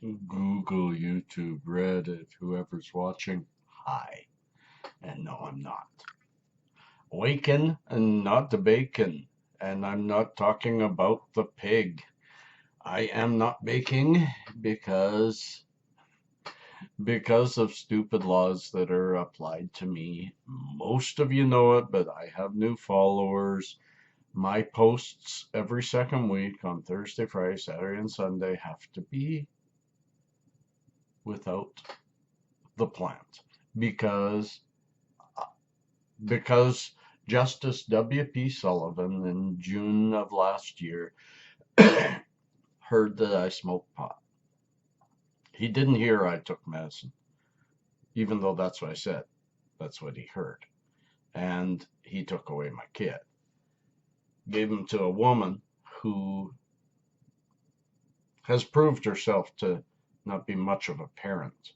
Google, YouTube, Reddit, whoever's watching, hi. And no, I'm not. Wakin and not the bacon. And I'm not talking about the pig. I am not baking because because of stupid laws that are applied to me. Most of you know it, but I have new followers. My posts every second week on Thursday, Friday, Saturday, and Sunday have to be without the plant because because Justice W.P. Sullivan in June of last year heard that I smoked pot. He didn't hear I took medicine, even though that's what I said. That's what he heard. And he took away my kid, gave him to a woman who has proved herself to not be much of a parent.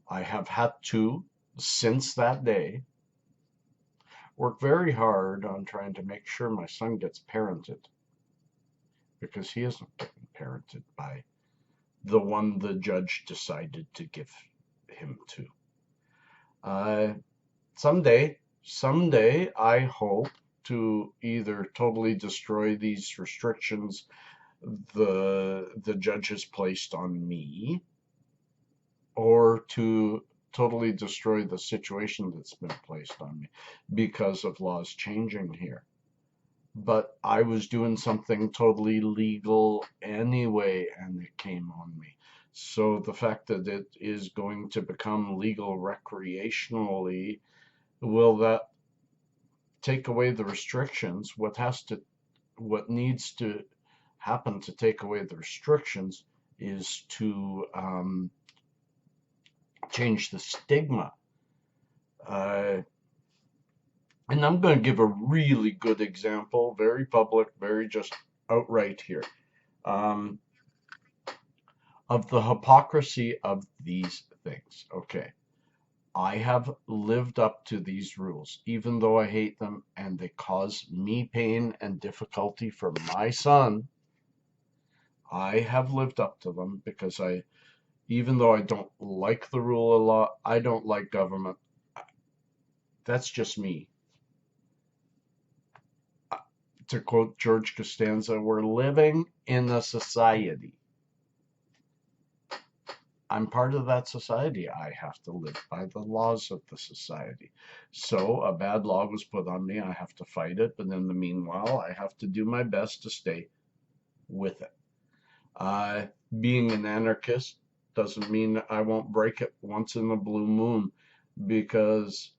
I have had to, since that day, work very hard on trying to make sure my son gets parented because he isn't getting parented by the one the judge decided to give him to. Uh, someday, I hope to either totally destroy these restrictions the judge has placed on me, or to totally destroy the situation that's been placed on me because of laws changing here. But I was doing something totally legal anyway, and it came on me. So the fact that it is going to become legal recreationally, will that take away the restrictions? What needs to happen to take away the restrictions is to change the stigma. Uh, and I'm going to give a really good example, very public, very just outright here. Um, of the hypocrisy of these things. Okay. I have lived up to these rules, even though I hate them and they cause me pain and difficulty for my son. I have lived up to them because even though I don't like the rule a lot, I don't like government. That's just me. To quote George Costanza, we're living in a society. I'm part of that society. I have to live by the laws of the society. So a bad law was put on me. I have to fight it. But in the meanwhile, I have to do my best to stay with it. Uh, Being an anarchist doesn't mean I won't break it once in a blue moon, because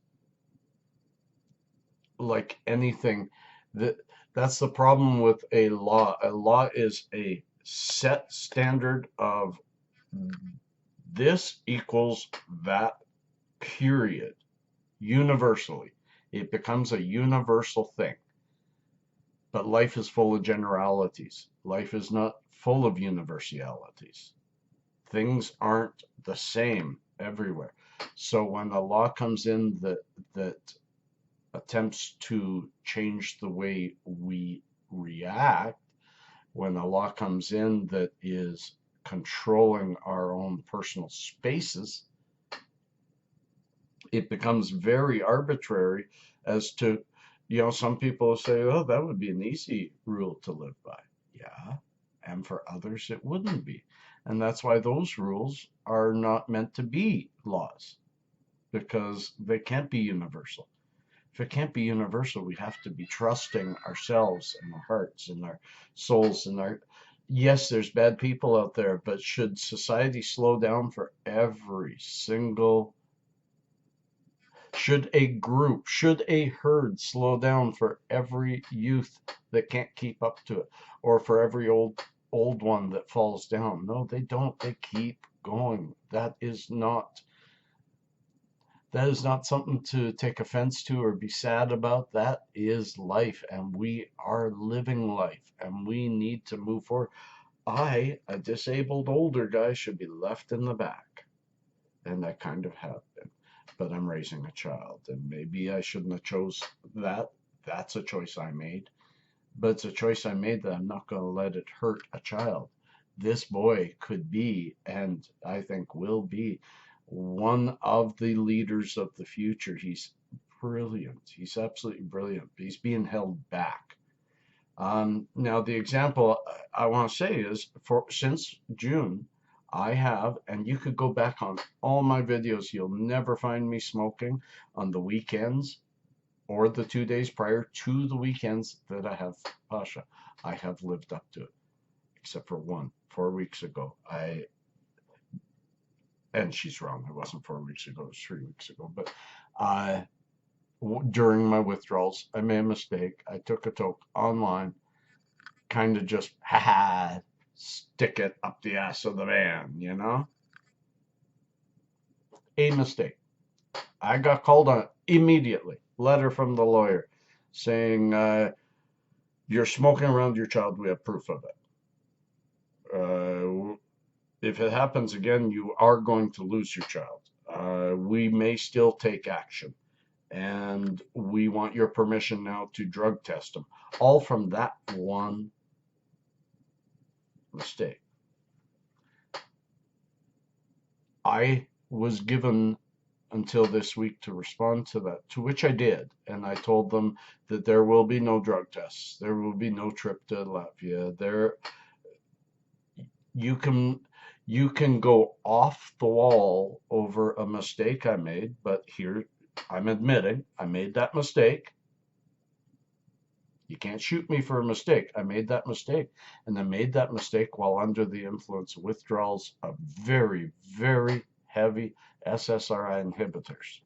like anything, that that's the problem with a law. A law is a set standard of this equals that, period, universally. It becomes a universal thing. But life is full of generalities. Life is not full of universalities. Things aren't the same everywhere. So when a law comes in that attempts to change the way we react, when a law comes in that is controlling our own personal spaces, it becomes very arbitrary as to, some people say, oh, that would be an easy rule to live by. Yeah. And for others, it wouldn't be. And that's why those rules are not meant to be laws, because they can't be universal. If it can't be universal, we have to be trusting ourselves and our hearts and our souls and our. Yes, there's bad people out there, but should society slow down for every single. Should a herd slow down for every youth that can't keep up to it, or for every old one that falls down? No, they don't. They keep going. That is not something to take offense to or be sad about. That is life, and we are living life, and we need to move forward. A disabled older guy, should be left in the back, and I kind of have been. But I'm raising a child, and maybe I shouldn't have chose that. That's a choice I made, but it's a choice I made that I'm not going to let it hurt a child, this boy could be, and I think will be, one of the leaders of the future. He's brilliant. He's absolutely brilliant. He's being held back. Now, the example I want to say is for since June, I have, and you could go back on all my videos, you'll never find me smoking on the weekends or the 2 days prior to the weekends that I have Pasha. I have lived up to it, except for one, 4 weeks ago. And she's wrong, it wasn't 4 weeks ago, it was 3 weeks ago, but during my withdrawals, I made a mistake. I took a toke online, kind of just, stick it up the ass of the van, you know? A mistake. I got called on it immediately. Letter from the lawyer saying, you're smoking around your child. We have proof of it. If it happens again, you are going to lose your child. We may still take action. And we want your permission now to drug test them. All from that one mistake. I was given until this week to respond to that, to which I did. And I told them that there will be no drug tests. There will be no trip to Latvia. You can go off the wall over a mistake I made, but here I'm admitting I made that mistake. You can't shoot me for a mistake. I made that mistake. And I made that mistake while under the influence of withdrawals of very, very heavy SSRI inhibitors.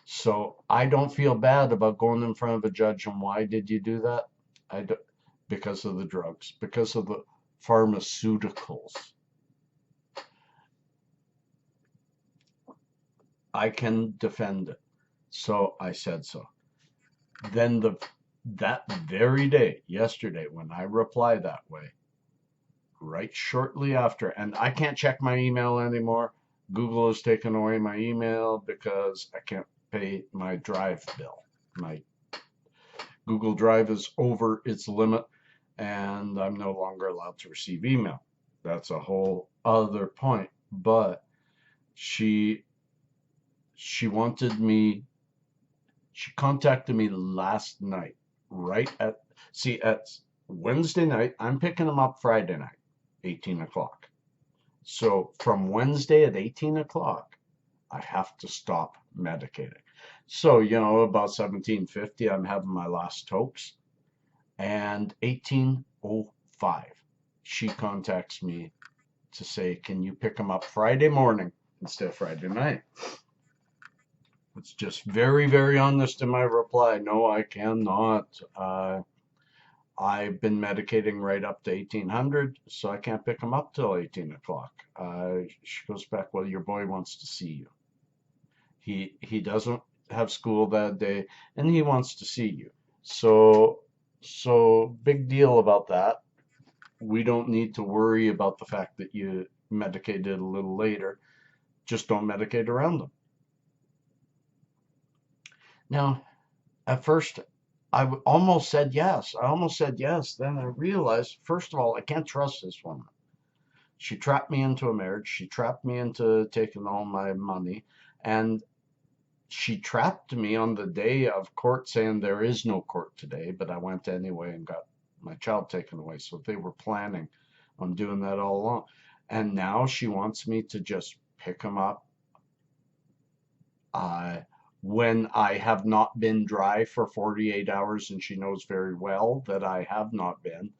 So I don't feel bad about going in front of a judge and why did you do that? Because of the drugs, because of the pharmaceuticals. I can defend it. So I said so. Then that very day, yesterday, when I replied that way, right shortly after, and I can't check my email anymore. Google has taken away my email because I can't pay my Drive bill. My Google Drive is over its limit, and I'm no longer allowed to receive email. That's a whole other point. But she wanted me, she contacted me last night, right at Wednesday night. I'm picking them up Friday night, 18 o'clock. So from Wednesday at 18 o'clock, I have to stop medicating. So, about 17:50, I'm having my last tokes. And 18:05, she contacts me to say, can you pick them up Friday morning instead of Friday night? It's just very, very honest in my reply. No, I cannot. I've been medicating right up to 1800, so I can't pick him up till 18 o'clock. She goes back, well, your boy wants to see you. He doesn't have school that day, and he wants to see you. So big deal about that. We don't need to worry about the fact that you medicated a little later. Just don't medicate around them. Now, at first, I almost said yes. Then I realized, first of all, I can't trust this woman. She trapped me into a marriage. She trapped me into taking all my money. And she trapped me on the day of court saying there is no court today. But I went anyway and got my child taken away. So they were planning on doing that all along. And now she wants me to just pick him up. When I have not been dry for 48 hours, and she knows very well that I have not been.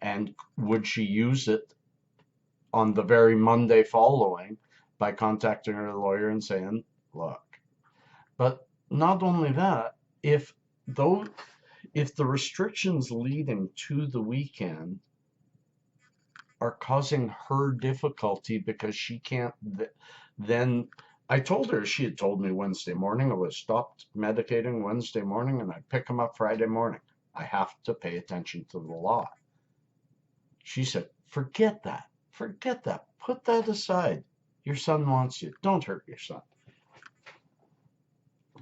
And would she use it on the very Monday following by contacting her lawyer and saying, look. But not only that, if the restrictions leading to the weekend are causing her difficulty because she can't, then I told her, she had told me Wednesday morning, I was stopped medicating Wednesday morning and I'd pick him up Friday morning. I have to pay attention to the law. She said, forget that. Put that aside. Your son wants you. Don't hurt your son.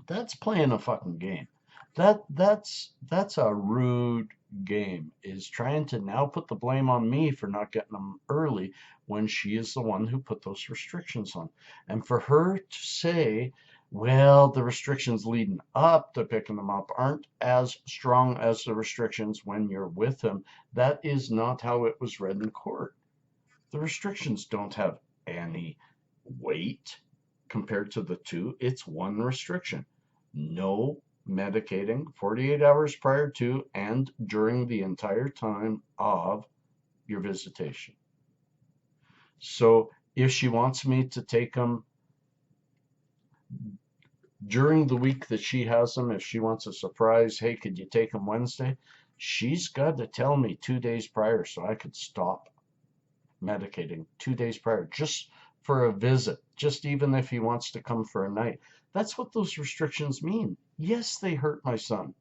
That's playing a fucking game. That's a rude game, is trying to now put the blame on me for not getting them early when she is the one who put those restrictions on. And for her to say, well, the restrictions leading up to picking them up aren't as strong as the restrictions when you're with him, that is not how it was read in court. The restrictions don't have any weight compared to the two. It's one restriction. No medicating 48 hours prior to and during the entire time of your visitation. So if she wants me to take them during the week that she has them, if she wants a surprise, hey, could you take them Wednesday? She's got to tell me 2 days prior so I could stop medicating 2 days prior, just for a visit, just even if he wants to come for a night. That's what those restrictions mean. Yes, they hurt my son.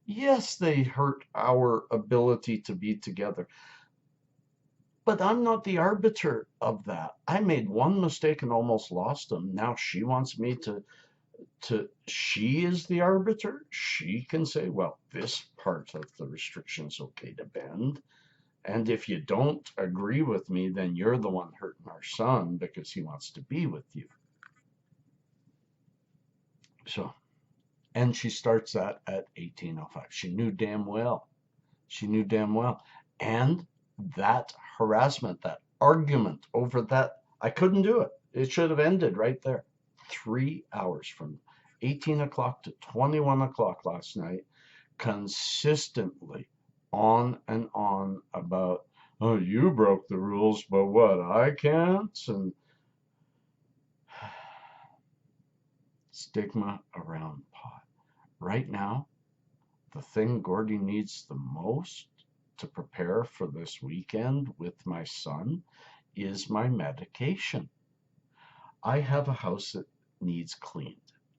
Yes, they hurt our ability to be together. But I'm not the arbiter of that. I made one mistake and almost lost him. Now she wants me she is the arbiter. She can say, well, this part of the restriction's okay to bend. And if you don't agree with me, then you're the one hurting our son because he wants to be with you. So, and she starts that at 18:05. She knew damn well. She knew damn well. And that harassment, that argument over that, I couldn't do it. It should have ended right there. 3 hours from 18 o'clock to 21 o'clock last night, consistently on and on about, oh, you broke the rules, but what, I can't? And stigma around pot. Right now, the thing Gordy needs the most to prepare for this weekend with my son is my medication. I have a house that needs cleaned.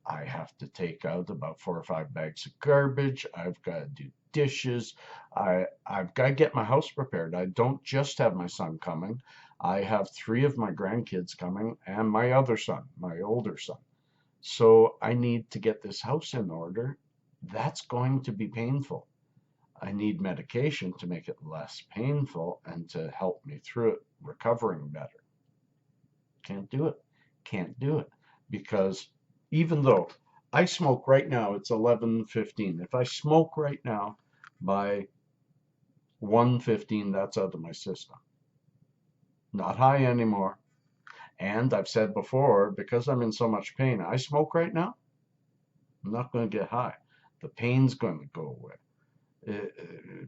I have to take out about 4 or 5 bags of garbage. I've got to do dishes. I've got to get my house prepared. I don't just have my son coming. I have 3 of my grandkids coming and my other son, my older son. So I need to get this house in order. That's going to be painful. I need medication to make it less painful and to help me through it, recovering better. Can't do it. Can't do it. Because even though I smoke right now, it's 11:15. If I smoke right now, by 1:15, that's out of my system. Not high anymore. And I've said before, because I'm in so much pain, I smoke right now, I'm not going to get high. The pain's going to go away.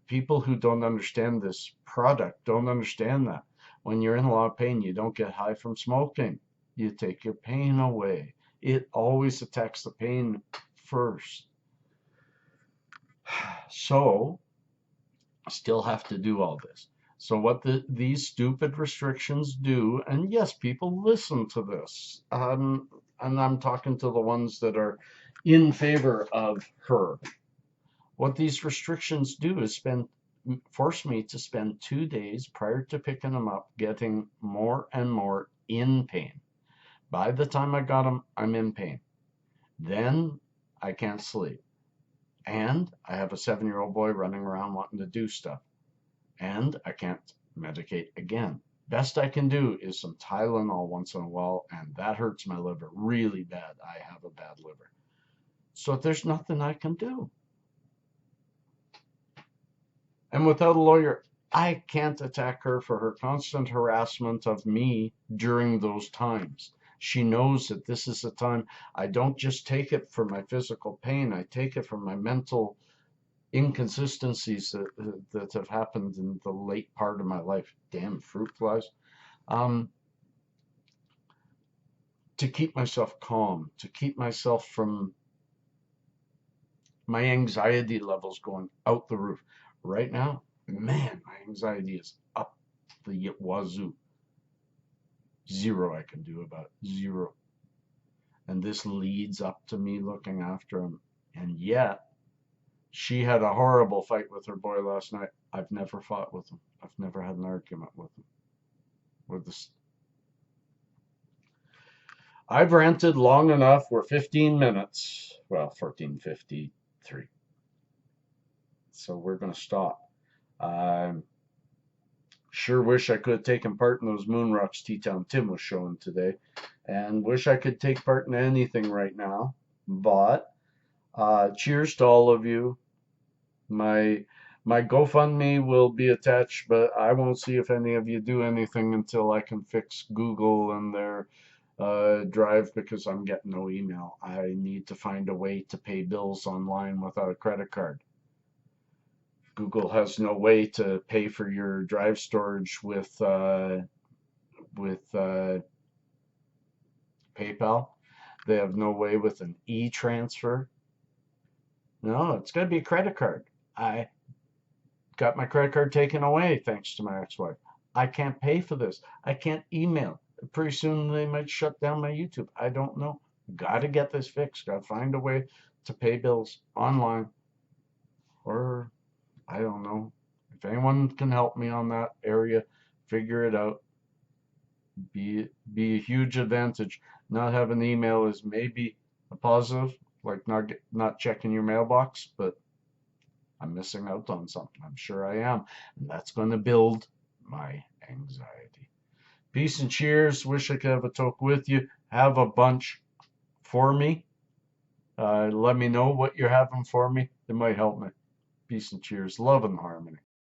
People who don't understand this product don't understand that. When you're in a lot of pain, you don't get high from smoking. You take your pain away. It always attacks the pain first. So, still have to do all this. So what these stupid restrictions do, and yes, people listen to this, and I'm talking to the ones that are in favor of her. What these restrictions do is force me to spend 2 days prior to picking them up getting more and more in pain. By the time I got them, I'm in pain. Then I can't sleep. And I have a 7-year-old boy running around wanting to do stuff. And I can't medicate again. Best I can do is some Tylenol once in a while, and that hurts my liver really bad. I have a bad liver. So there's nothing I can do. And without a lawyer, I can't attack her for her constant harassment of me during those times. She knows that this is a time I don't just take it for my physical pain, I take it for my mental inconsistencies that have happened in the late part of my life. Damn fruit flies. To keep myself calm, to keep myself from my anxiety levels going out the roof. Right now, man, my anxiety is up the wazoo. Zero I can do about it. Zero. And this leads up to me looking after him. And yet, she had a horrible fight with her boy last night. I've never fought with him. I've never had an argument with him. I've ranted long enough. We're 15 minutes. Well, 14:50. 3. So we're going to stop. I sure wish I could have taken part in those moon rocks T-Town Tim was showing today, and wish I could take part in anything right now. But cheers to all of you. My GoFundMe will be attached, but I won't see if any of you do anything until I can fix Google and their Drive, because I'm getting no email. I need to find a way to pay bills online without a credit card. Google has no way to pay for your Drive storage with PayPal. They have no way with an e-transfer. No, it's going to be a credit card. I got my credit card taken away thanks to my ex-wife. I can't pay for this. I can't email. Pretty soon they might shut down my YouTube. I don't know. Got to get this fixed. Got to find a way to pay bills online. Or, I don't know. If anyone can help me on that area, figure it out. Be a huge advantage. Not having email is maybe a positive, like not checking your mailbox, but I'm missing out on something. I'm sure I am. And that's going to build my anxiety. Peace and cheers. Wish I could have a toke with you. Have a bunch for me. Let me know what you're having for me. It might help me. Peace and cheers. Love and harmony.